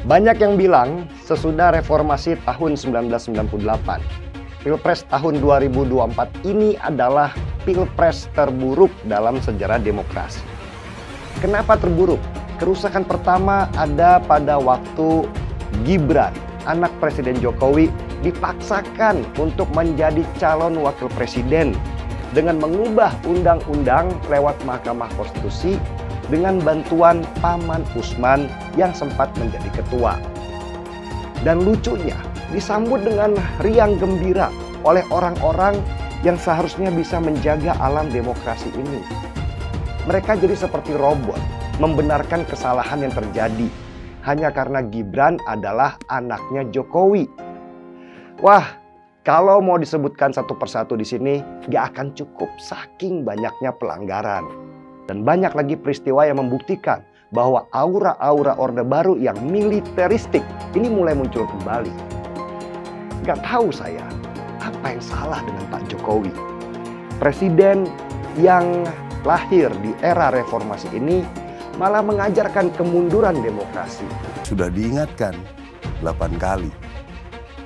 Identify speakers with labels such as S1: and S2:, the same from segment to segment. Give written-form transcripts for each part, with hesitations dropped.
S1: Banyak yang bilang sesudah reformasi tahun 1998, Pilpres tahun 2024 ini adalah Pilpres terburuk dalam sejarah demokrasi. Kenapa terburuk? Kerusakan pertama ada pada waktu Gibran, anak Presiden Jokowi, dipaksakan untuk menjadi calon wakil presiden dengan mengubah undang-undang lewat Mahkamah Konstitusi dengan bantuan Paman Usman yang sempat menjadi ketua. Dan lucunya, disambut dengan riang gembira oleh orang-orang yang seharusnya bisa menjaga alam demokrasi ini. Mereka jadi seperti robot, membenarkan kesalahan yang terjadi hanya karena Gibran adalah anaknya Jokowi. Wah, kalau mau disebutkan satu persatu di sini, gak akan cukup saking banyaknya pelanggaran. Dan banyak lagi peristiwa yang membuktikan bahwa aura-aura Orde Baru yang militeristik ini mulai muncul kembali. Gak tahu saya, apa yang salah dengan Pak Jokowi? Presiden yang lahir di era reformasi ini malah mengajarkan kemunduran demokrasi.
S2: Sudah diingatkan 8 kali.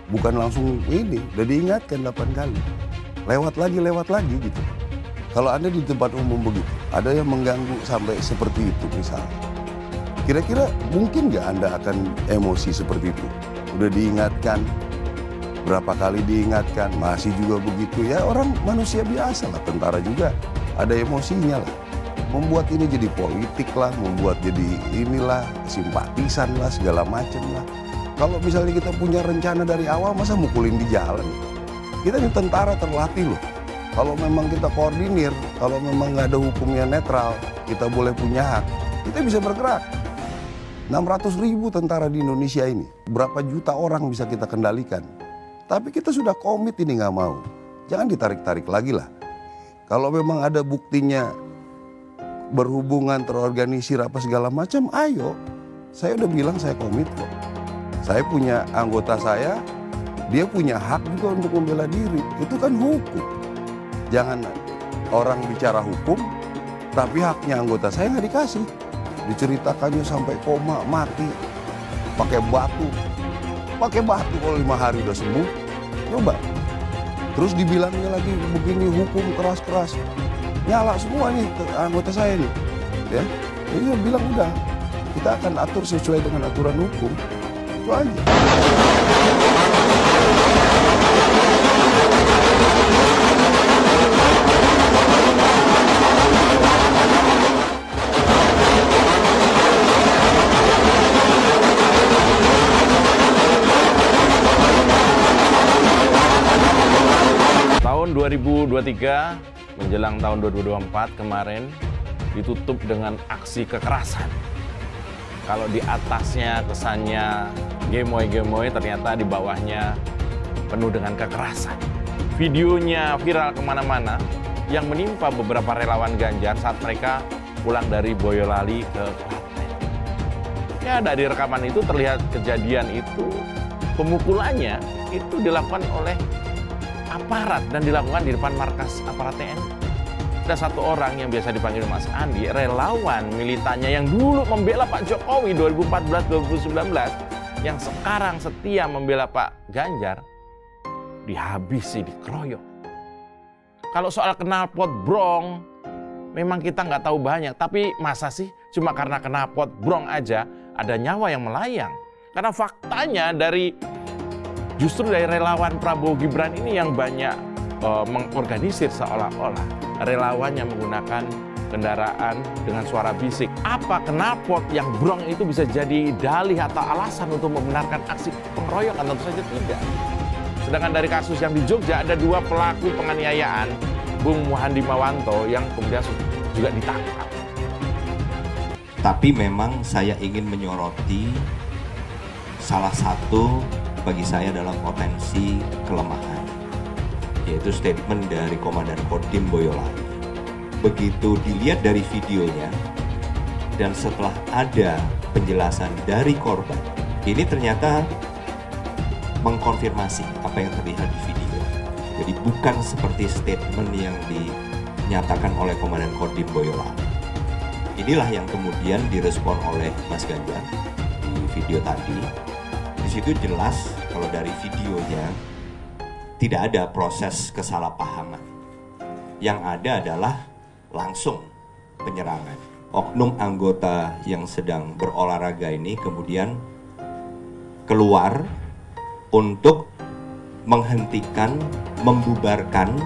S2: Bukan langsung ini, sudah diingatkan 8 kali. Lewat lagi gitu. Kalau Anda di tempat umum begitu, ada yang mengganggu sampai seperti itu misalnya. Kira-kira mungkin nggak Anda akan emosi seperti itu? Udah diingatkan, berapa kali diingatkan, masih juga begitu. Ya orang manusia biasa lah, tentara juga ada emosinya lah. Membuat ini jadi politik lah, membuat jadi inilah, simpatisan lah, segala macam lah. Kalau misalnya kita punya rencana dari awal, masa mukulin di jalan? Kita ini tentara terlatih loh. Kalau memang kita koordinir, kalau memang nggak ada hukumnya netral, kita boleh punya hak, kita bisa bergerak. 600.000 tentara di Indonesia ini, berapa juta orang bisa kita kendalikan. Tapi kita sudah komit ini nggak mau. Jangan ditarik-tarik lagi lah. Kalau memang ada buktinya, berhubungan terorganisir apa segala macam, ayo. Saya udah bilang saya komit kok. Saya punya anggota saya, dia punya hak juga untuk membela diri. Itu kan hukum. Jangan orang bicara hukum, tapi haknya anggota saya nggak dikasih. Diceritakannya sampai koma, mati, pakai batu. Pakai batu kalau 5 hari udah sembuh, coba. Terus dibilangnya lagi begini hukum keras-keras. Nyala semua nih anggota saya nih, ya. Jadi dia bilang udah, kita akan atur sesuai dengan aturan hukum, itu aja.
S3: Tahun 2023 menjelang tahun 2024 kemarin ditutup dengan aksi kekerasan. Kalau di atasnya kesannya gemoy-gemoy, ternyata di bawahnya penuh dengan kekerasan. Videonya viral kemana-mana yang menimpa beberapa relawan Ganjar saat mereka pulang dari Boyolali ke Klaten. Ya, dari rekaman itu terlihat kejadian itu, pemukulannya itu dilakukan oleh aparat dan dilakukan di depan markas aparat TNI. Ada satu orang yang biasa dipanggil Mas Andi, relawan militannya yang dulu membela Pak Jokowi 2014-2019, yang sekarang setia membela Pak Ganjar, dihabisi, dikeroyok. Kalau soal knalpot brong, memang kita nggak tahu banyak, tapi masa sih cuma karena knalpot brong aja ada nyawa yang melayang? Karena faktanya justru dari relawan Prabowo Gibran ini yang banyak mengorganisir seolah-olah relawannya menggunakan kendaraan dengan suara bisik. Apa knalpot yang brong itu bisa jadi dalih atau alasan untuk membenarkan aksi pengeroyokan? Tentu saja tidak. Sedangkan dari kasus yang di Jogja ada 2 pelaku penganiayaan, Bung Muhandi Mawanto, yang kemudian juga ditangkap.
S4: Tapi memang saya ingin menyoroti salah satu bagi saya dalam potensi kelemahan, yaitu statement dari Komandan Kodim Boyolali. Begitu dilihat dari videonya dan setelah ada penjelasan dari korban, ini ternyata mengkonfirmasi apa yang terlihat di video. Jadi bukan seperti statement yang dinyatakan oleh Komandan Kodim Boyolali. Inilah yang kemudian direspon oleh Mas Ganjar di video tadi, di situ jelas kalau dari videonya tidak ada proses kesalahpahaman. Yang ada adalah langsung penyerangan. Oknum anggota yang sedang berolahraga ini kemudian keluar untuk menghentikan, membubarkan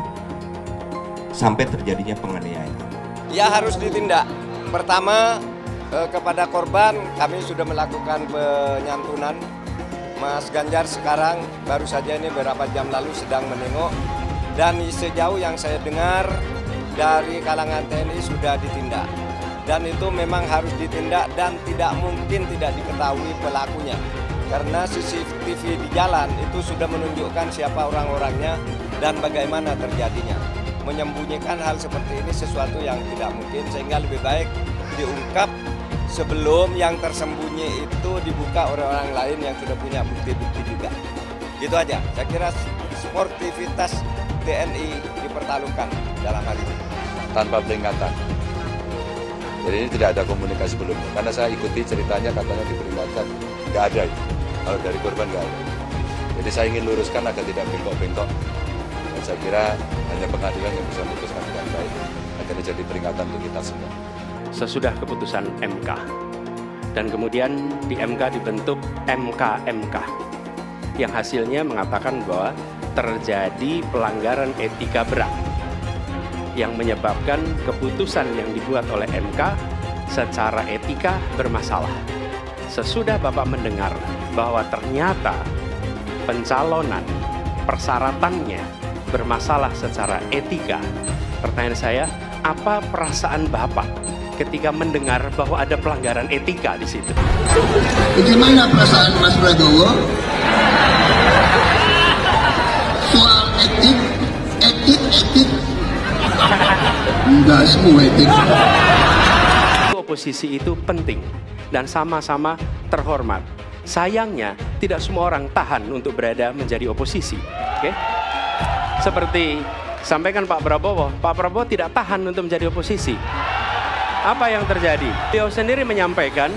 S4: sampai terjadinya penganiayaan.
S5: Ya harus ditindak. Pertama, kepada korban kami sudah melakukan penyantunan. Mas Ganjar sekarang baru saja ini beberapa jam lalu sedang menengok, dan sejauh yang saya dengar dari kalangan TNI sudah ditindak, dan itu memang harus ditindak dan tidak mungkin tidak diketahui pelakunya karena CCTV di jalan itu sudah menunjukkan siapa orang-orangnya dan bagaimana terjadinya. Menyembunyikan hal seperti ini sesuatu yang tidak mungkin, sehingga lebih baik diungkap sebelum yang tersembunyi itu dibuka oleh orang lain yang sudah punya bukti-bukti juga. Gitu aja, saya kira sportivitas TNI dipertaruhkan dalam hal ini.
S6: Tanpa peringatan. Jadi ini tidak ada komunikasi sebelumnya. Karena saya ikuti ceritanya katanya diperingatkan, nggak ada itu. Kalau dari korban nggak ada. Jadi saya ingin luruskan agar tidak bengkok-bengkok. Dan saya kira hanya pengadilan yang bisa memutuskan dengan baik. Agar jadi peringatan untuk kita semua.
S7: Sesudah keputusan MK. Dan kemudian di MK dibentuk MK-MK. Yang hasilnya mengatakan bahwa terjadi pelanggaran etika berat yang menyebabkan keputusan yang dibuat oleh MK secara etika bermasalah. Sesudah Bapak mendengar bahwa ternyata pencalonan persyaratannya bermasalah secara etika, pertanyaan saya, apa perasaan Bapak ketika mendengar bahwa ada pelanggaran etika di situ?
S8: Bagaimana perasaan Mas Prabowo? Soal etik. Enggak semua etik.
S7: Oposisi itu penting dan sama-sama terhormat. Sayangnya tidak semua orang tahan untuk berada menjadi oposisi. Oke? Seperti sampaikan Pak Prabowo tidak tahan untuk menjadi oposisi. Apa yang terjadi? Beliau sendiri menyampaikan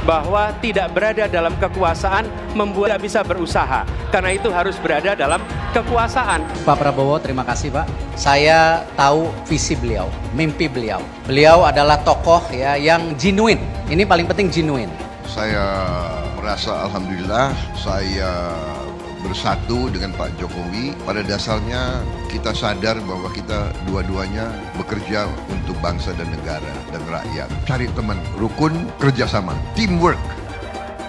S7: bahwa tidak berada dalam kekuasaan membuat tidak bisa berusaha. Karena itu harus berada dalam kekuasaan.
S9: Pak Prabowo, terima kasih Pak. Saya tahu visi beliau, mimpi beliau. Beliau adalah tokoh ya yang genuine. Ini paling penting genuine.
S10: Saya merasa alhamdulillah saya bersatu dengan Pak Jokowi. Pada dasarnya kita sadar bahwa kita dua-duanya bekerja untuk bangsa dan negara dan rakyat. Cari teman, rukun, kerjasama, teamwork.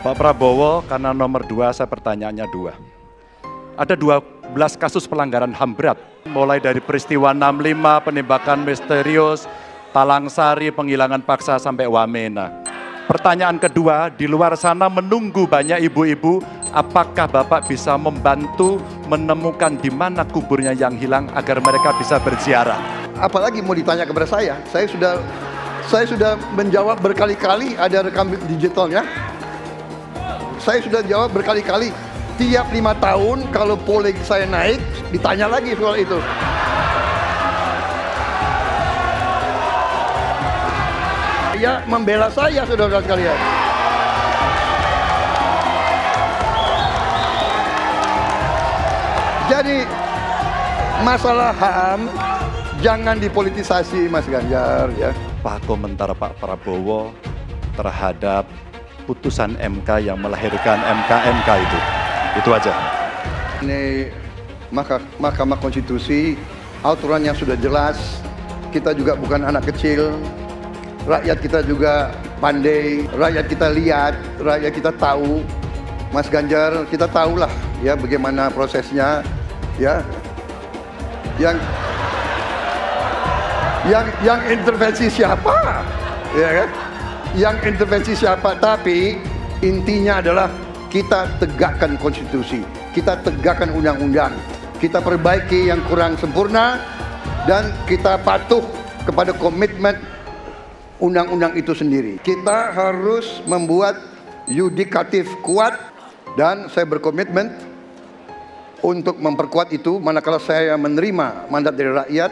S11: Pak Prabowo, karena nomor 2 saya pertanyaannya 2. Ada 12 kasus pelanggaran HAM berat. Mulai dari peristiwa 65, penembakan misterius, Talang Sari, penghilangan paksa sampai Wamena. Pertanyaan kedua, di luar sana menunggu banyak ibu-ibu, apakah Bapak bisa membantu menemukan di mana kuburnya yang hilang agar mereka bisa berziarah?
S10: Apalagi mau ditanya kepada saya sudah menjawab berkali-kali, ada rekam digitalnya. Saya sudah jawab berkali-kali, tiap 5 tahun kalau polling saya naik, ditanya lagi soal itu. Ya membela saya, saudara sekalian. Jadi masalah HAM jangan dipolitisasi, Mas Ganjar ya.
S11: Apa komentar Pak Prabowo terhadap putusan MK yang melahirkan MK-MK itu? Itu aja.
S10: Ini Mahkamah Konstitusi, aturannya sudah jelas. Kita juga bukan anak kecil. Rakyat kita juga pandai, rakyat kita lihat, rakyat kita tahu. Mas Ganjar, kita tahulah ya bagaimana prosesnya ya. Yang intervensi siapa? Ya kan? Yang intervensi siapa? Tapi intinya adalah kita tegakkan konstitusi, kita tegakkan undang-undang, kita perbaiki yang kurang sempurna, dan kita patuh kepada komitmen undang-undang itu sendiri. Kita harus membuat yudikatif kuat, dan saya berkomitmen untuk memperkuat itu. Manakala saya menerima mandat dari rakyat,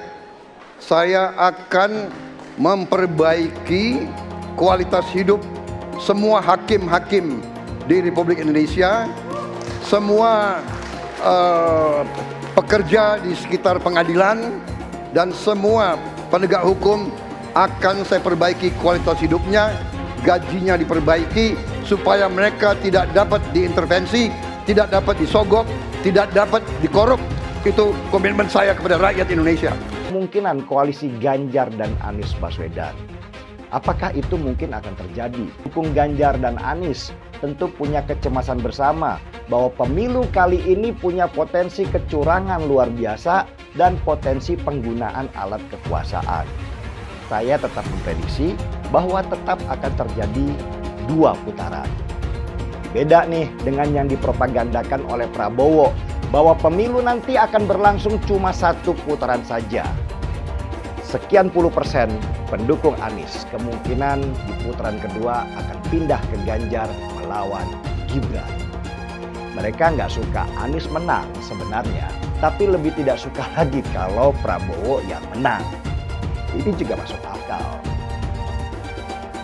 S10: saya akan memperbaiki kualitas hidup semua hakim-hakim di Republik Indonesia, semua pekerja di sekitar pengadilan dan semua penegak hukum akan saya perbaiki kualitas hidupnya, gajinya diperbaiki supaya mereka tidak dapat diintervensi, tidak dapat disogok, tidak dapat dikorup. Itu komitmen saya kepada rakyat Indonesia.
S1: Kemungkinan koalisi Ganjar dan Anies Baswedan, apakah itu mungkin akan terjadi? Dukung Ganjar dan Anies tentu punya kecemasan bersama bahwa pemilu kali ini punya potensi kecurangan luar biasa dan potensi penggunaan alat kekuasaan. Saya tetap memprediksi bahwa tetap akan terjadi 2 putaran. Beda nih dengan yang dipropagandakan oleh Prabowo bahwa pemilu nanti akan berlangsung cuma 1 putaran saja. Sekian puluh % pendukung Anies kemungkinan di putaran kedua akan pindah ke Ganjar melawan Gibran. Mereka nggak suka Anies menang sebenarnya, tapi lebih tidak suka lagi kalau Prabowo yang menang. Ini juga masuk akal.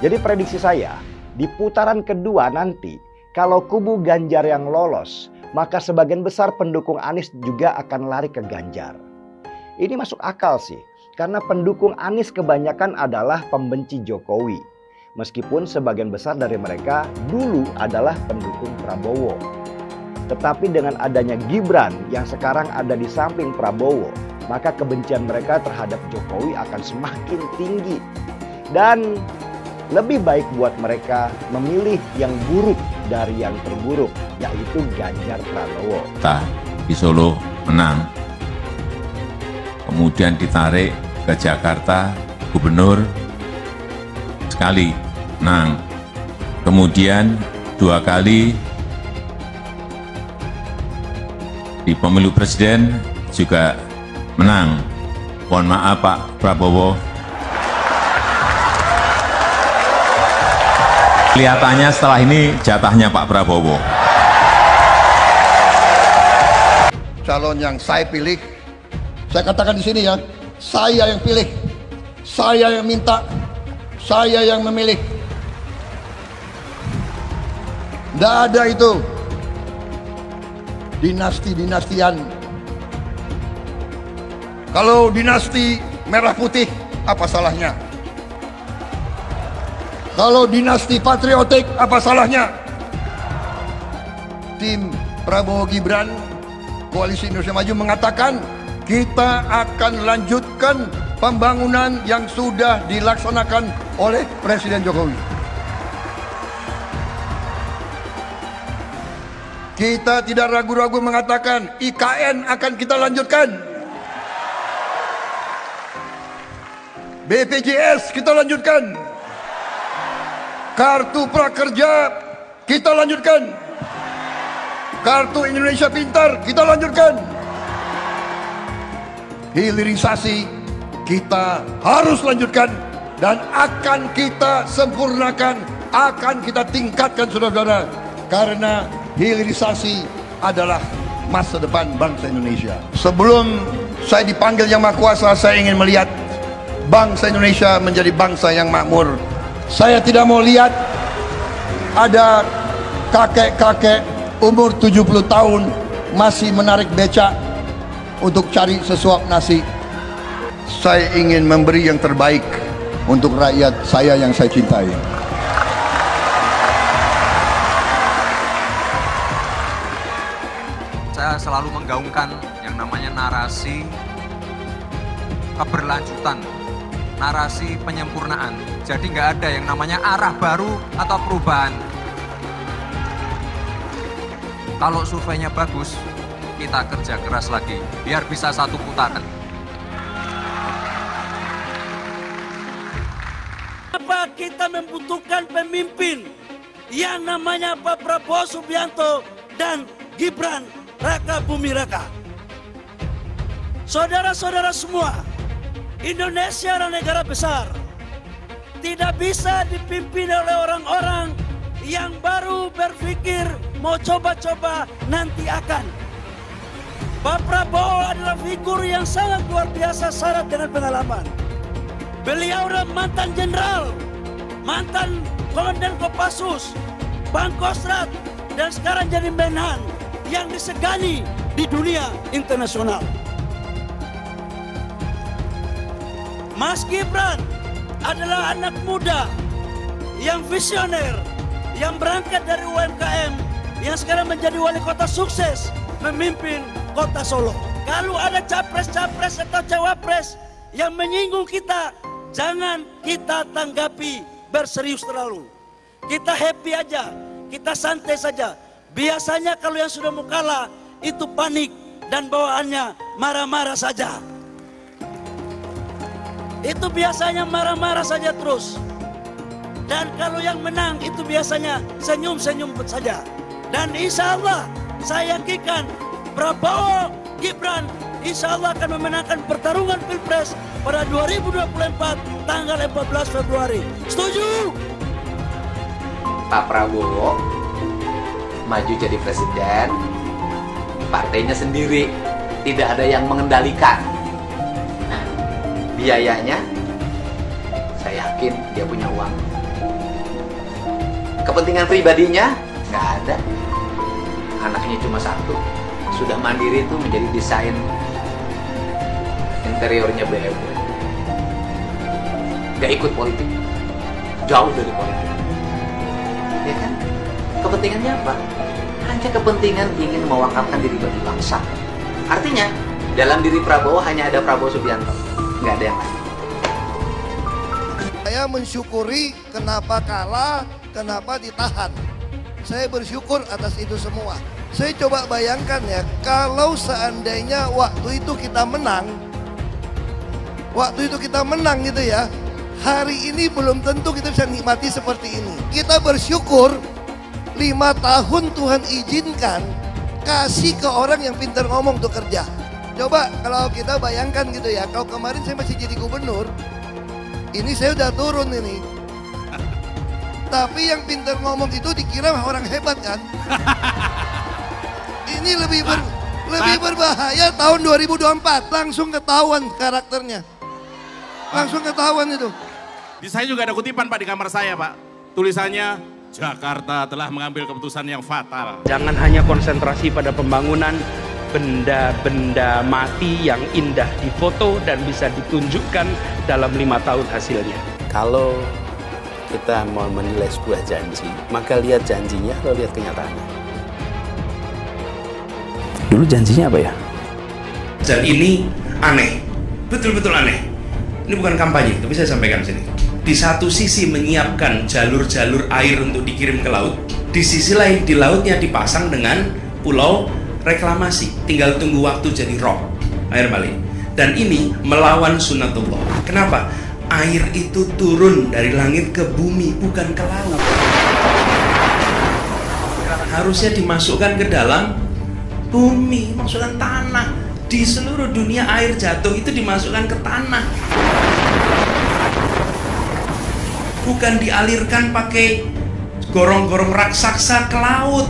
S1: Jadi prediksi saya, di putaran kedua nanti, kalau kubu Ganjar yang lolos, maka sebagian besar pendukung Anies juga akan lari ke Ganjar. Ini masuk akal sih, karena pendukung Anies kebanyakan adalah pembenci Jokowi. Meskipun sebagian besar dari mereka dulu adalah pendukung Prabowo. Tetapi dengan adanya Gibran yang sekarang ada di samping Prabowo, maka kebencian mereka terhadap Jokowi akan semakin tinggi. Dan lebih baik buat mereka memilih yang buruk dari yang terburuk, yaitu Ganjar Pranowo.
S12: Kita di Solo menang, kemudian ditarik ke Jakarta, gubernur sekali menang, kemudian 2 kali di pemilu presiden juga menang. Mohon maaf Pak Prabowo, kelihatannya setelah ini jatahnya Pak Prabowo.
S10: Calon yang saya pilih, saya katakan di sini ya, saya yang pilih, saya yang minta, saya yang memilih. Tidak ada itu dinasti-dinastian. Kalau dinasti merah putih, apa salahnya? Kalau dinasti patriotik, apa salahnya? Tim Prabowo Gibran, Koalisi Indonesia Maju mengatakan kita akan lanjutkan pembangunan yang sudah dilaksanakan oleh Presiden Jokowi. Kita tidak ragu-ragu mengatakan IKN akan kita lanjutkan. BPJS kita lanjutkan. Kartu prakerja kita lanjutkan. Kartu Indonesia Pintar kita lanjutkan. Hilirisasi kita harus lanjutkan dan akan kita sempurnakan, akan kita tingkatkan saudara-saudara, karena hilirisasi adalah masa depan bangsa Indonesia. Sebelum saya dipanggil Yang Maha Kuasa, saya ingin melihat bangsa Indonesia menjadi bangsa yang makmur. Saya tidak mau lihat ada kakek-kakek umur 70 tahun masih menarik becak untuk cari sesuap nasi. Saya ingin memberi yang terbaik untuk rakyat saya yang saya cintai.
S13: Saya selalu menggaungkan yang namanya narasi keberlanjutan, narasi penyempurnaan. Jadi nggak ada yang namanya arah baru atau perubahan. Kalau surveinya bagus, kita kerja keras lagi biar bisa 1 putaran.
S14: Kenapa kita membutuhkan pemimpin yang namanya Pak Prabowo Subianto dan Gibran Raka Buming Raka? Saudara-saudara semua, Indonesia adalah negara besar. Tidak bisa dipimpin oleh orang-orang yang baru berpikir mau coba-coba nanti akan. Pak Prabowo adalah figur yang sangat luar biasa syarat dengan pengalaman. Beliau adalah mantan jenderal, mantan komandan Kopassus, Pangkostrat, dan sekarang jadi Menhan yang disegani di dunia internasional. Mas Gibran adalah anak muda yang visioner, yang berangkat dari UMKM, yang sekarang menjadi wali kota sukses memimpin kota Solo. Kalau ada capres-capres atau cawapres yang menyinggung kita, jangan kita tanggapi berserius terlalu. Kita happy aja, kita santai saja. Biasanya kalau yang sudah mau kalah itu panik dan bawaannya marah-marah saja. Itu biasanya marah-marah saja terus. Dan kalau yang menang itu biasanya senyum-senyum saja. Dan insya Allah saya yakinkan Prabowo Gibran insya Allah akan memenangkan pertarungan Pilpres pada 2024 tanggal 14 Februari. Setuju?
S15: Pak Prabowo maju jadi presiden, partainya sendiri, tidak ada yang mengendalikan. Nah, biayanya saya yakin dia punya uang. Kepentingan pribadinya nggak ada. Anaknya cuma satu, sudah mandiri itu menjadi desain interiornya BMW. Nggak ikut politik, jauh dari politik. Ya kan? Kepentingannya apa? Hanya kepentingan ingin mewakalkan diri bagi bangsa. Artinya, dalam diri Prabowo hanya ada Prabowo Subianto, nggak ada yang lain.
S16: Saya mensyukuri kenapa kalah, kenapa ditahan. Saya bersyukur atas itu semua. Saya coba bayangkan ya, kalau seandainya waktu itu kita menang gitu ya, hari ini belum tentu kita bisa nikmati seperti ini. Kita bersyukur 5 tahun Tuhan izinkan kasih ke orang yang pintar ngomong untuk kerja. Coba kalau kita bayangkan gitu ya, kalau kemarin saya masih jadi gubernur, ini saya udah turun ini. Tapi yang pintar ngomong itu dikira orang hebat kan? Ini lebih berbahaya tahun 2024, langsung ketahuan karakternya. Langsung ketahuan itu.
S17: Di saya juga ada kutipan Pak di kamar saya Pak. Tulisannya, Jakarta telah mengambil keputusan yang fatal.
S7: Jangan hanya konsentrasi pada pembangunan benda-benda mati yang indah difoto dan bisa ditunjukkan dalam 5 tahun hasilnya.
S18: Kalau kita mau menilai sebuah janji, maka lihat janjinya atau lihat kenyataannya. Dulu janjinya apa ya?
S7: Dan ini aneh, betul-betul aneh. Ini bukan kampanye, tapi saya sampaikan sini. Di satu sisi menyiapkan jalur-jalur air untuk dikirim ke laut, di sisi lain di lautnya dipasang dengan pulau reklamasi, tinggal tunggu waktu jadi rob, air balik. Dan ini melawan sunatullah. Kenapa? Air itu turun dari langit ke bumi, bukan ke laut. Harusnya dimasukkan ke dalam bumi, masukkan tanah. Di seluruh dunia air jatuh itu dimasukkan ke tanah. Bukan dialirkan pakai gorong-gorong raksasa ke laut.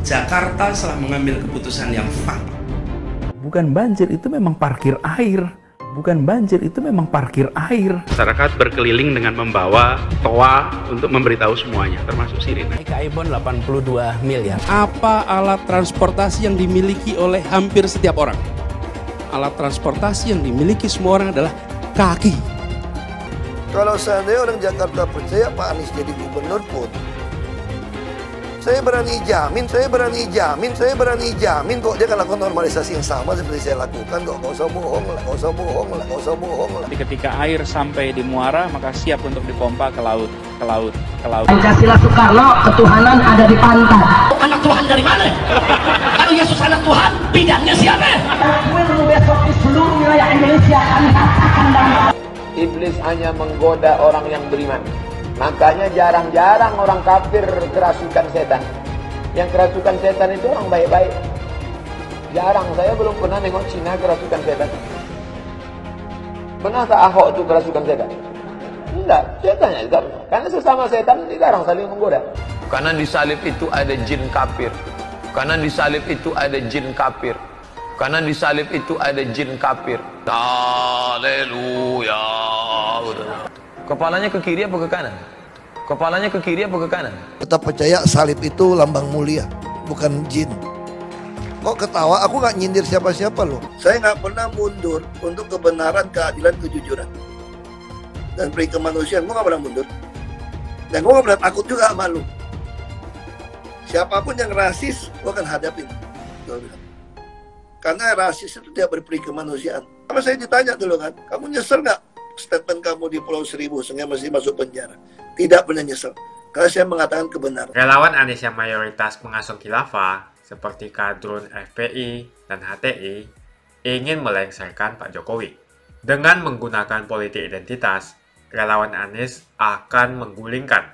S7: Jakarta telah mengambil keputusan yang fatal.
S18: Bukan banjir, itu memang parkir air. Bukan banjir, itu memang parkir air.
S7: Masyarakat berkeliling dengan membawa toa untuk memberitahu semuanya, termasuk sirine.
S18: Kaibon 82 miliar.
S19: Apa alat transportasi yang dimiliki oleh hampir setiap orang? Alat transportasi yang dimiliki semua orang adalah kaki.
S16: Kalau seandainya orang Jakarta percaya Pak Anies jadi gubernur pun, saya berani jamin kok dia akan lakukan normalisasi yang sama seperti saya lakukan kok. Gak usah bohong lah.
S20: Ketika air sampai di muara, maka siap untuk dipompa ke laut.
S21: Pancasila Soekarno, ketuhanan ada di pantai.
S22: Anak Tuhan dari mana? Kalau Yesus anak Tuhan, bidangnya siapa?
S21: Besok di seluruh wilayah Indonesia kami katakan damai.
S23: Iblis hanya menggoda orang yang beriman. Makanya jarang-jarang orang kafir kerasukan setan. Yang kerasukan setan itu orang baik-baik. Jarang, saya belum pernah nengok Cina kerasukan setan. Pernah tak Ahok itu kerasukan setan? Enggak, setannya juga. Karena sesama setan jarang saling menggoda. Karena di salib itu ada jin kafir. Karena di salib itu ada jin kafir. Karena di salib itu ada jin kafir. Haleluya. Kepalanya ke kiri apa ke kanan? Kepalanya ke kiri apa ke kanan?
S16: Tetap percaya salib itu lambang mulia, bukan jin. Kok ketawa? Aku nggak nyindir siapa-siapa loh. Saya nggak pernah mundur untuk kebenaran, keadilan, kejujuran. Dan peri kemanusiaan, gue nggak pernah mundur. Dan gue nggak pernah takut juga sama lu. Siapapun yang rasis, gue akan hadapin. Karena rasis itu tidak berperi kemanusiaan. Sama saya ditanya dulu kan, kamu nyesel nggak statement kamu di Pulau Seribu sehingga masih masuk penjara? Tidak pernah nyesel, karena saya mengatakan kebenaran.
S2: Relawan Anies yang mayoritas pengasuh khilafah, seperti kadrun FPI dan HTI, ingin melengsarkan Pak Jokowi. Dengan menggunakan politik identitas, relawan Anies akan menggulingkan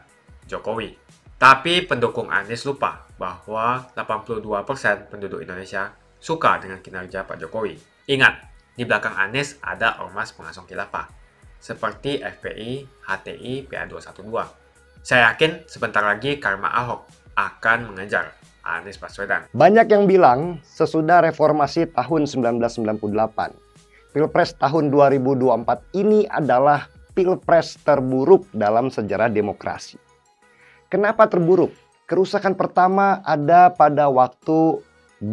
S2: Jokowi. Tapi pendukung Anies lupa bahwa 82% penduduk Indonesia suka dengan kinerja Pak Jokowi. Ingat, di belakang Anies ada ormas pengasuh khilafah, seperti FPI, HTI, PA212. Saya yakin sebentar lagi karma Ahok akan mengejar Anies Baswedan.
S1: Banyak yang bilang sesudah reformasi tahun 1998, Pilpres tahun 2024 ini adalah Pilpres terburuk dalam sejarah demokrasi. Kenapa terburuk? Kerusakan pertama ada pada waktu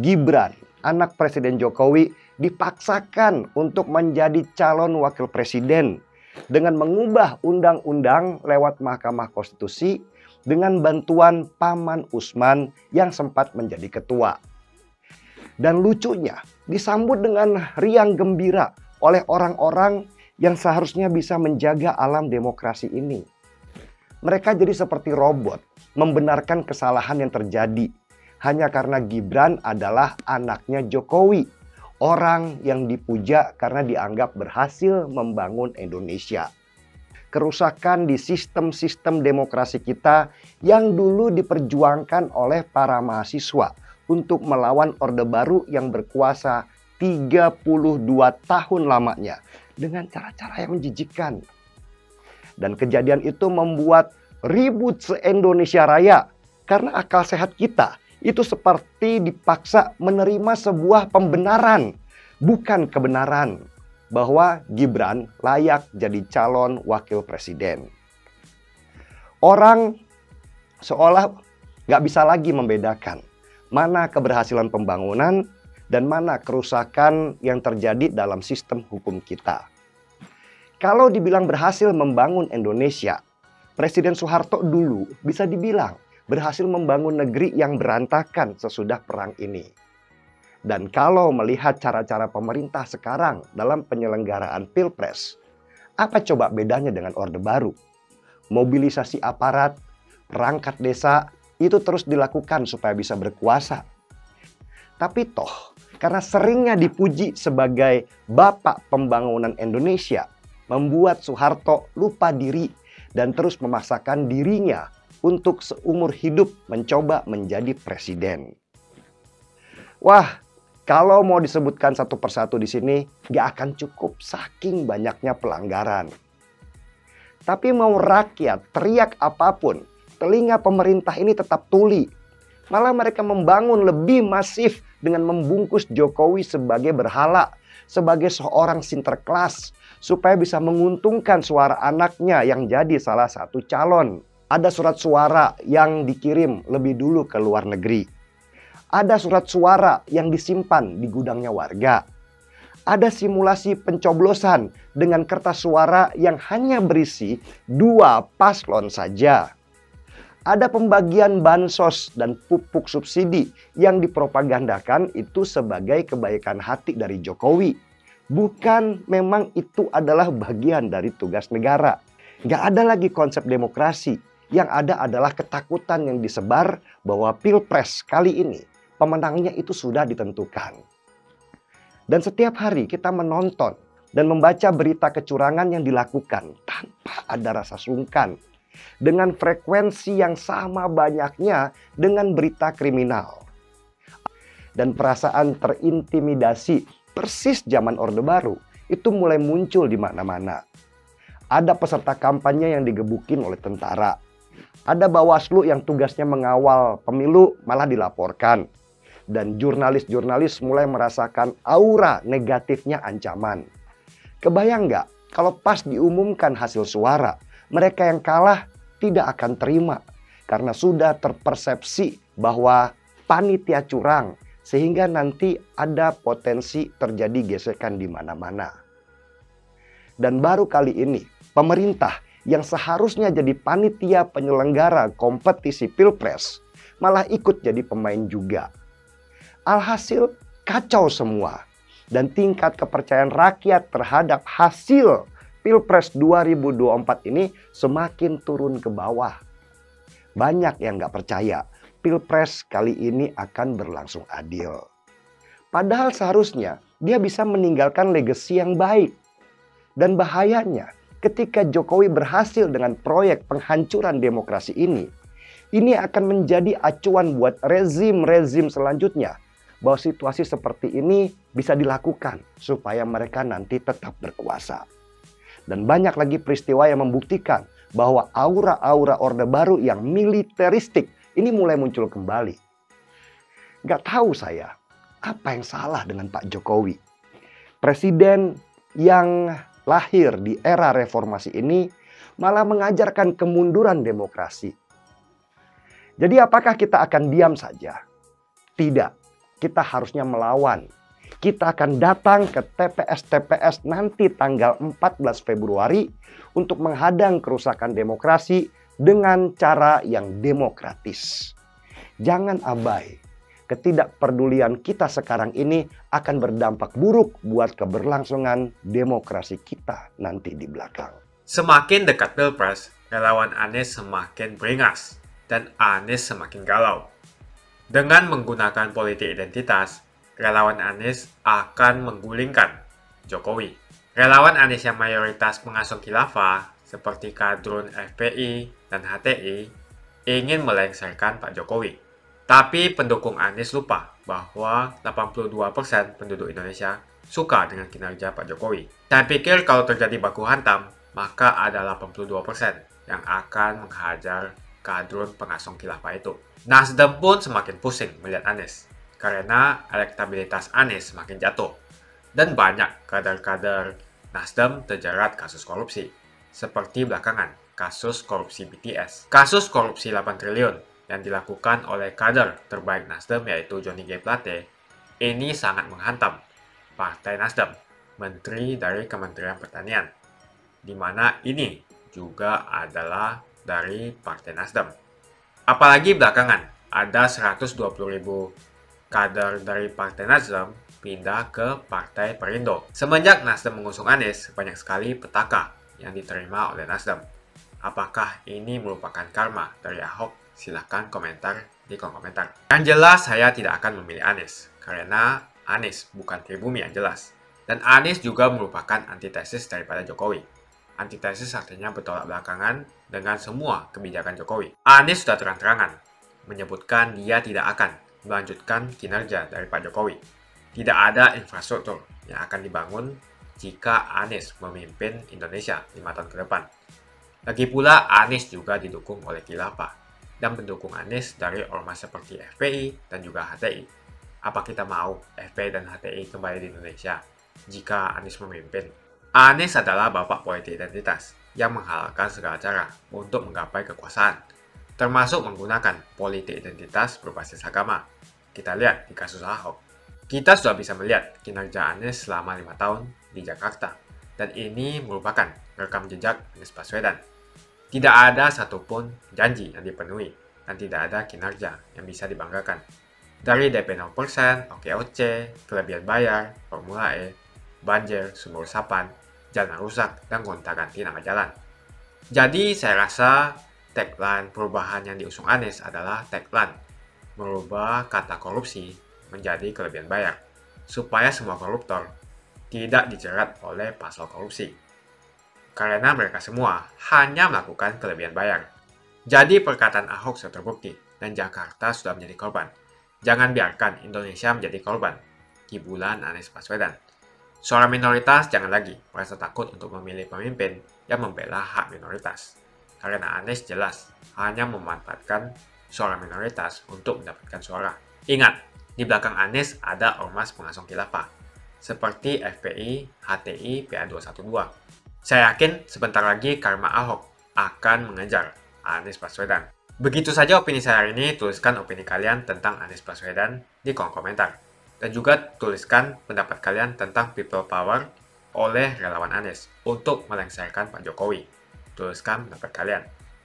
S1: Gibran, anak Presiden Jokowi, dipaksakan untuk menjadi calon wakil presiden dengan mengubah undang-undang lewat Mahkamah Konstitusi dengan bantuan Paman Usman yang sempat menjadi ketua. Dan lucunya disambut dengan riang gembira oleh orang-orang yang seharusnya bisa menjaga alam demokrasi ini. Mereka jadi seperti robot, membenarkan kesalahan yang terjadi hanya karena Gibran adalah anaknya Jokowi, orang yang dipuja karena dianggap berhasil membangun Indonesia. Kerusakan di sistem-sistem demokrasi kita yang dulu diperjuangkan oleh para mahasiswa untuk melawan Orde Baru yang berkuasa 32 tahun lamanya dengan cara-cara yang menjijikkan. Dan kejadian itu membuat ribut se-Indonesia Raya karena akal sehat kita itu seperti dipaksa menerima sebuah pembenaran, bukan kebenaran, bahwa Gibran layak jadi calon wakil presiden. Orang seolah nggak bisa lagi membedakan mana keberhasilan pembangunan dan mana kerusakan yang terjadi dalam sistem hukum kita. Kalau dibilang berhasil membangun Indonesia, Presiden Soeharto dulu bisa dibilang berhasil membangun negeri yang berantakan sesudah perang ini. Dan kalau melihat cara-cara pemerintah sekarang dalam penyelenggaraan Pilpres, apa coba bedanya dengan Orde Baru? Mobilisasi aparat, perangkat desa, itu terus dilakukan supaya bisa berkuasa. Tapi toh, karena seringnya dipuji sebagai bapak pembangunan Indonesia, membuat Soeharto lupa diri dan terus memaksakan dirinya untuk seumur hidup mencoba menjadi presiden. Wah, kalau mau disebutkan satu persatu di sini, nggak akan cukup saking banyaknya pelanggaran. Tapi mau rakyat teriak apapun, telinga pemerintah ini tetap tuli. Malah mereka membangun lebih masif dengan membungkus Jokowi sebagai berhala, sebagai seorang sinterklas, supaya bisa menguntungkan suara anaknya yang jadi salah satu calon. Ada surat suara yang dikirim lebih dulu ke luar negeri. Ada surat suara yang disimpan di gudangnya warga. Ada simulasi pencoblosan dengan kertas suara yang hanya berisi 2 paslon saja. Ada pembagian bansos dan pupuk subsidi yang dipropagandakan itu sebagai kebaikan hati dari Jokowi. Bukan memang itu adalah bagian dari tugas negara. Nggak ada lagi konsep demokrasi. Yang ada adalah ketakutan yang disebar bahwa Pilpres kali ini pemenangnya itu sudah ditentukan. Dan setiap hari kita menonton dan membaca berita kecurangan yang dilakukan tanpa ada rasa sungkan. Dengan frekuensi yang sama banyaknya dengan berita kriminal. Dan perasaan terintimidasi persis zaman Orde Baru itu mulai muncul di mana-mana. Ada peserta kampanye yang digebukin oleh tentara. Ada Bawaslu yang tugasnya mengawal pemilu malah dilaporkan. Dan jurnalis-jurnalis mulai merasakan aura negatifnya ancaman. Kebayang nggak kalau pas diumumkan hasil suara, mereka yang kalah tidak akan terima karena sudah terpersepsi bahwa panitia curang sehingga nanti ada potensi terjadi gesekan di mana-mana. Dan baru kali ini pemerintah yang seharusnya jadi panitia penyelenggara kompetisi Pilpres malah ikut jadi pemain juga. Alhasil kacau semua dan tingkat kepercayaan rakyat terhadap hasil Pilpres 2024 ini semakin turun ke bawah. Banyak yang nggak percaya Pilpres kali ini akan berlangsung adil. Padahal seharusnya dia bisa meninggalkan legasi yang baik. Dan bahayanya ketika Jokowi berhasil dengan proyek penghancuran demokrasi ini akan menjadi acuan buat rezim-rezim selanjutnya bahwa situasi seperti ini bisa dilakukan supaya mereka nanti tetap berkuasa. Dan banyak lagi peristiwa yang membuktikan bahwa aura-aura Orde Baru yang militeristik ini mulai muncul kembali. Gak tahu saya, apa yang salah dengan Pak Jokowi? Presiden yang lahir di era reformasi ini malah mengajarkan kemunduran demokrasi. Jadi apakah kita akan diam saja? Tidak, kita harusnya melawan. Kita akan datang ke TPS-TPS nanti tanggal 14 Februari untuk menghadang kerusakan demokrasi dengan cara yang demokratis. Jangan abai, ketidakpedulian kita sekarang ini akan berdampak buruk buat keberlangsungan demokrasi kita nanti di belakang.
S2: Semakin dekat Pilpres, relawan Anies semakin beringas dan Anies semakin galau. Dengan menggunakan politik identitas, relawan Anies akan menggulingkan Jokowi. Relawan Anies yang mayoritas pengasuh khilafah seperti kadrun FPI dan HTI ingin melengsarkan Pak Jokowi. Tapi pendukung Anies lupa bahwa 82% penduduk Indonesia suka dengan kinerja Pak Jokowi. Saya pikir kalau terjadi baku hantam, maka ada 82% yang akan menghajar kadrun pengasuh khilafah itu. Nasdem pun semakin pusing melihat Anies karena elektabilitas Anies semakin jatuh dan banyak kader-kader Nasdem terjerat kasus korupsi seperti belakangan kasus korupsi BTS. Kasus korupsi 8 triliun yang dilakukan oleh kader terbaik Nasdem yaitu Johnny G. Plate ini sangat menghantam Partai Nasdem, Menteri dari Kementerian Pertanian, di mana ini juga adalah dari Partai Nasdem. Apalagi belakangan ada 120.000 kader dari Partai Nasdem pindah ke Partai Perindo. Semenjak Nasdem mengusung Anies, banyak sekali petaka yang diterima oleh Nasdem. Apakah ini merupakan karma dari Ahok? Silahkan komentar di kolom komentar. Yang jelas saya tidak akan memilih Anies, karena Anies bukan pribumi yang jelas. Dan Anies juga merupakan antitesis daripada Jokowi. Antitesis artinya bertolak belakangan dengan semua kebijakan Jokowi. Anies sudah terang-terangan menyebutkan dia tidak akan melanjutkan kinerja dari Pak Jokowi. Tidak ada infrastruktur yang akan dibangun jika Anies memimpin Indonesia 5 tahun ke depan. Lagi pula Anies juga didukung oleh khilafah dan pendukung Anies dari ormas seperti FPI dan juga HTI. Apa kita mau FPI dan HTI kembali di Indonesia jika Anies memimpin? Anies adalah bapak politik identitas yang menghalalkan segala cara untuk menggapai kekuasaan, termasuk menggunakan politik identitas berbasis agama. Kita lihat di kasus Ahok. Kita sudah bisa melihat kinerja Anies selama 5 tahun di Jakarta. Dan ini merupakan rekam jejak Anies Baswedan. Tidak ada satupun janji yang dipenuhi dan tidak ada kinerja yang bisa dibanggakan. Dari DP 0%, OKOC, kelebihan bayar, Formula E, banjir, sumur resapan, jalan rusak, dan gonta-ganti nama jalan. Jadi saya rasa tagline perubahan yang diusung Anies adalah tagline merubah kata korupsi menjadi kelebihan bayar, supaya semua koruptor tidak dijerat oleh pasal korupsi. Karena mereka semua hanya melakukan kelebihan bayar. Jadi perkataan Ahok sudah terbukti dan Jakarta sudah menjadi korban. Jangan biarkan Indonesia menjadi korban kibulan Anies Baswedan. Suara minoritas jangan lagi merasa takut untuk memilih pemimpin yang membela hak minoritas. Karena Anies jelas hanya memanfaatkan suara minoritas untuk mendapatkan suara. Ingat, di belakang Anies ada ormas pengasuh khilafah, seperti FPI, HTI, PA212. Saya yakin sebentar lagi karma Ahok akan mengejar Anies Baswedan. Begitu saja opini saya hari ini, tuliskan opini kalian tentang Anies Baswedan di kolom komentar. Dan juga tuliskan pendapat kalian tentang people power oleh relawan Anies untuk melengsarkan Pak Jokowi. Tuliskan pendapat kalian.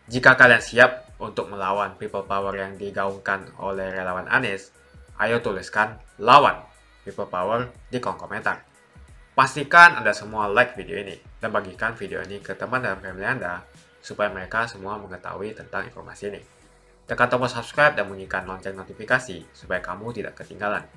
S2: Jika kalian siap untuk melawan people power yang digaungkan oleh relawan Anies, ayo tuliskan lawan people power di kolom komentar. Pastikan Anda semua like video ini dan bagikan video ini ke teman dan family Anda supaya mereka semua mengetahui tentang informasi ini. Tekan tombol subscribe dan bunyikan lonceng notifikasi supaya kamu tidak ketinggalan.